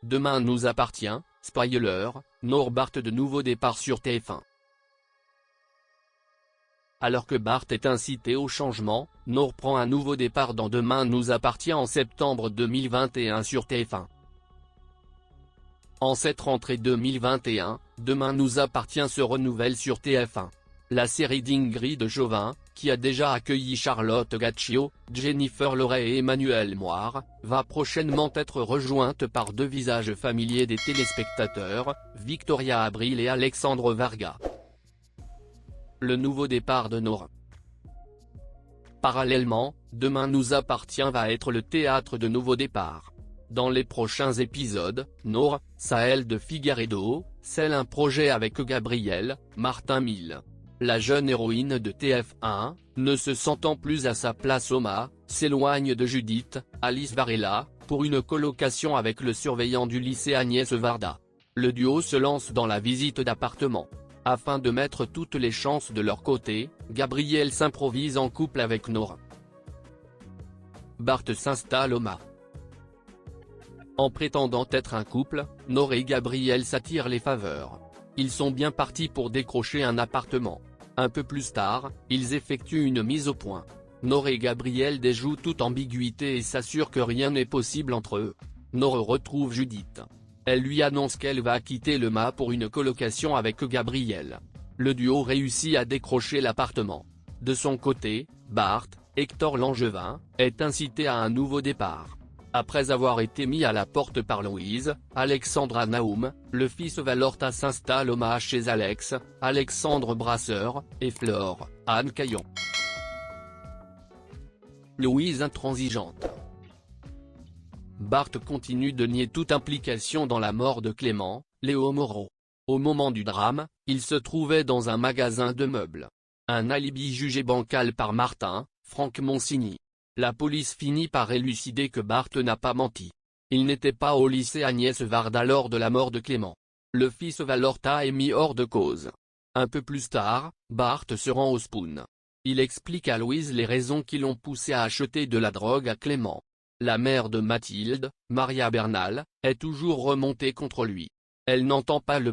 Demain nous appartient, spoiler, Nord Bart de nouveau départ sur TF1. Alors que Bart est incité au changement, Nord prend un nouveau départ dans Demain nous appartient en septembre 2021 sur TF1. En cette rentrée 2021, Demain nous appartient se renouvelle sur TF1. La série d'Ingrid Jovin, qui a déjà accueilli Charlotte Gaccio, Jennifer Loret et Emmanuel Moire, va prochainement être rejointe par deux visages familiers des téléspectateurs, Victoria Abril et Alexandre Varga. Le nouveau départ de Nord. Parallèlement, Demain nous appartient va être le théâtre de nouveaux départs. Dans les prochains épisodes, Nord, Sahel de Figueiredo, scelle un projet avec Gabriel, Martin Mille. La jeune héroïne de TF1, ne se sentant plus à sa place au MA, s'éloigne de Judith, Alice Varela, pour une colocation avec le surveillant du lycée Agnès Varda. Le duo se lance dans la visite d'appartements. Afin de mettre toutes les chances de leur côté, Gabriel s'improvise en couple avec Nord. Bart s'installe au MA. En prétendant être un couple, Nord et Gabriel s'attirent les faveurs. Ils sont bien partis pour décrocher un appartement. Un peu plus tard, ils effectuent une mise au point. Nord et Gabriel déjouent toute ambiguïté et s'assurent que rien n'est possible entre eux. Nord retrouve Judith. Elle lui annonce qu'elle va quitter le MA pour une colocation avec Gabriel. Le duo réussit à décrocher l'appartement. De son côté, Bart, Hector Langevin, est incité à un nouveau départ. Après avoir été mis à la porte par Louise, Alexandra Naoum, le fils Valorta s'installe au MA chez Alex, Alexandre Brasseur, et Flore, Anne Caillon. Louise intransigeante. Bart continue de nier toute implication dans la mort de Clément, Léo Moreau. Au moment du drame, il se trouvait dans un magasin de meubles. Un alibi jugé bancal par Martin, Franck Monsigny. La police finit par élucider que Bart n'a pas menti. Il n'était pas au lycée Agnès Varda lors de la mort de Clément. Le fils Valorta est mis hors de cause. Un peu plus tard, Bart se rend au Spoon. Il explique à Louise les raisons qui l'ont poussé à acheter de la drogue à Clément. La mère de Mathilde, Maria Bernal, est toujours remontée contre lui. Elle n'entend pas le